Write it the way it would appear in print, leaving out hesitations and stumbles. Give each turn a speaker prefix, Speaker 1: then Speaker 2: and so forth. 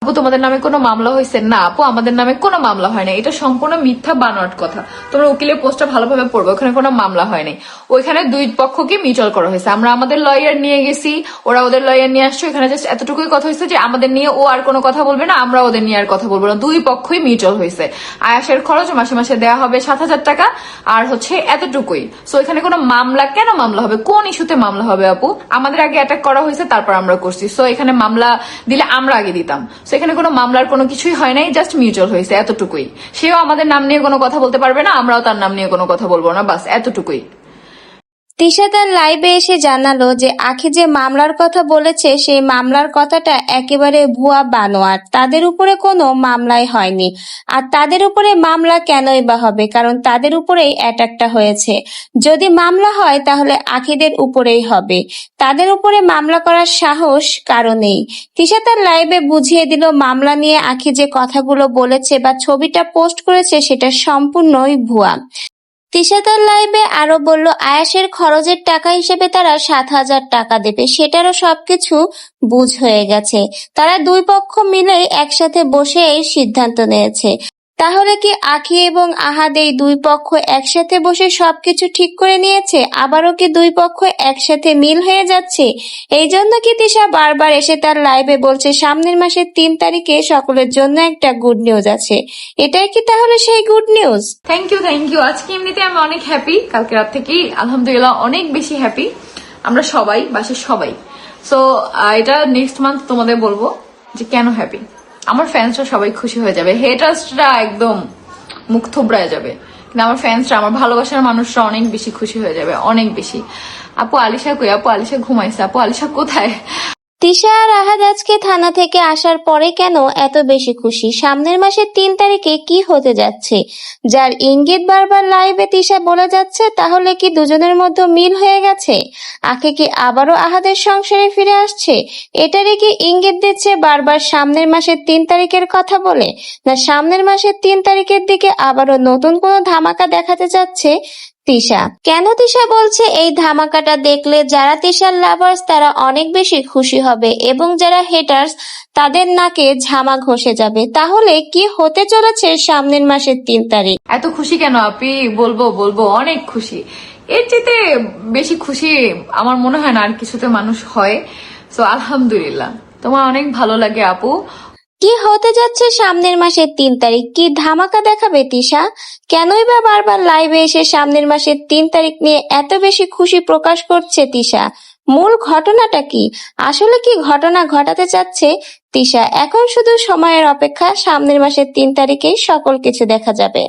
Speaker 1: আপু তোমাদের নামে কোনো মামলা হয়েছে? না আপু, আমাদের নামে কোনো মামলা হয় না, এটা সম্পূর্ণ মিথ্যা বানোয়াট কথা। তোমরা উকিলের পোস্টটা ভালোভাবে পড়বে, ওখানে কোনো মামলা হয় নাই। ওইখানে দুই পক্ষকে মিউচুয়াল করা হয়েছে। আমরা আমাদের লয়ার নিয়ে গেছি, ওরা ওদের লয়ার নিয়ে আসছে। এখানে জাস্ট এতটুকুই কথা হয়েছে যে আমাদের নিয়ে ও আর কোনো কথা বলবে না, আমরা ওদের নিয়ে আর কথা বলবো না। দুই পক্ষই মিউচুয়াল হয়েছে। আয়াসের খরচ মাসে মাসে দেওয়া হবে 7,000 টাকা, আর হচ্ছে এতটুকুই। সো এখানে কোনো মামলা কেন মামলা হবে? কোন ইস্যুতে মামলা হবে আপু? আমাদের আগে অ্যাটাক করা হয়েছে, তারপর আমরা করছি। সো এখানে মামলা দিলে আমরা আগে দিতাম। সো এখানে কোনো মামলার কোনো কিছুই হয় নাই, জাস্ট মিউচুয়াল হয়েছে, এতটুকুই। সেও আমাদের নাম নিয়ে কোনো কথা বলতে পারবে না, আমরাও তার নাম নিয়ে কোনো কথা বলবো না, বাস এতটুকুই।
Speaker 2: তিশা তার লাইভে এসে জানালো যে আখি যে মামলার কথা বলেছে সেই মামলার কথাটা একেবারে ভুয়া বানোয়াট, তাদের উপরে কোনো মামলাই হয়নি। আর তাদের উপরে মামলা কেনই বা হবে, কারণ তাদের উপরেই অ্যাটাকটা হয়েছে। যদি মামলা হয় তাহলে আখিদের উপরেই হবে, তাদের উপরে মামলা করার সাহস কারণেই। তিশা তার লাইভে বুঝিয়ে দিল মামলা নিয়ে আখি যে কথাগুলো বলেছে বা ছবিটা পোস্ট করেছে সেটা সম্পূর্ণই ভুয়া। তিশা তার লাইভে আরো বলল আয়াসের খরচের টাকা হিসেবে তারা 7,000 টাকা দেবে, সেটারও সবকিছু বুঝ হয়ে গেছে। তারা দুই পক্ষ মিলেই একসাথে বসে এই সিদ্ধান্ত নিয়েছে। তাহলে কি আখি এবং আহাদ এই দুই পক্ষ একসাথে বসে সবকিছু ঠিক করে নিয়েছে? আবারও কি দুই পক্ষ একসাথে মিল হয়ে যাচ্ছে? এই জন্য কি তিশা বারবার এসে তার লাইভে বলছে সামনের মাসের 3 তারিখে সকলের জন্য একটা গুড নিউজ আছে? এটাই কি তাহলে সেই গুড নিউজ?
Speaker 1: Thank you. আজকে এমনিতে আমি অনেক হ্যাপি, কালকে রাত থেকেই আলহামদুলিল্লাহ অনেক বেশি হ্যাপি। আমরা সবাই, বাসার সবাই। সো এটা নেক্সট মান্থ তোমাদের বলবো যে কেন হ্যাপি। আমার ফ্যান্সরা সবাই খুশি হয়ে যাবে, হেটার্সরা একদম মুখ থুবড়ায় যাবে, কিন্তু আমার ফ্যান্সরা, আমার ভালোবাসার মানুষরা অনেক বেশি খুশি হয়ে যাবে, অনেক বেশি। আপু আলিশা কই? আপু আলিশা ঘুমাইছে। আপু আলিশা কোথায়?
Speaker 2: তিশা আর আহাদ আজকে থানা থেকে আসার পরে কেন এত বেশি খুশি? সামনের মাসের 3 তারিখে কি হতে যাচ্ছে যার ইঙ্গিত বারবার লাইভে তিশা বলে যাচ্ছে? তাহলে কি দুজনের মধ্যে মিল হয়ে গেছে? আখি কি আবারও আহাদের সংসারে ফিরে আসছে? এটারই কি ইঙ্গিত দিচ্ছে বারবার সামনের মাসের 3 তারিখের কথা বলে? না সামনের মাসের 3 তারিখের দিকে আবারও নতুন কোনো ধামাকা দেখাতে যাচ্ছে তিশা? কেন তিশা বলছে এই ধামাকাটা দেখলে যারা তিশার লাভার্স তারা অনেক বেশি খুশি হবে এবং যারা হেটার্স তাদের নাকে ঝামা ঘষে যাবে? তাহলে কি হতে চলেছে সামনের মাসের 3 তারিখ?
Speaker 1: এত খুশি কেন আপি? বলবো অনেক খুশি। এর চেয়ে বেশি খুশি আমার মনে হয় না আর কিছুতে মানুষ হয়। সো আলহামদুলিল্লাহ, তোমার অনেক ভালো লাগে আপু।
Speaker 2: কি হতে যাচ্ছে সামনের মাসের 3 তারিখ? কি ধামাকা দেখাবে তিশা? কেনই বা বারবার লাইভে এসে সামনের মাসের 3 তারিখ নিয়ে এত বেশি খুশি প্রকাশ করছে তিশা? মূল ঘটনাটা কি? আসলে কি ঘটনা ঘটাতে চাচ্ছে তিশা? এখন শুধু সময়ের অপেক্ষা, সামনের মাসের 3 তারিখেই সকল কিছু দেখা যাবে।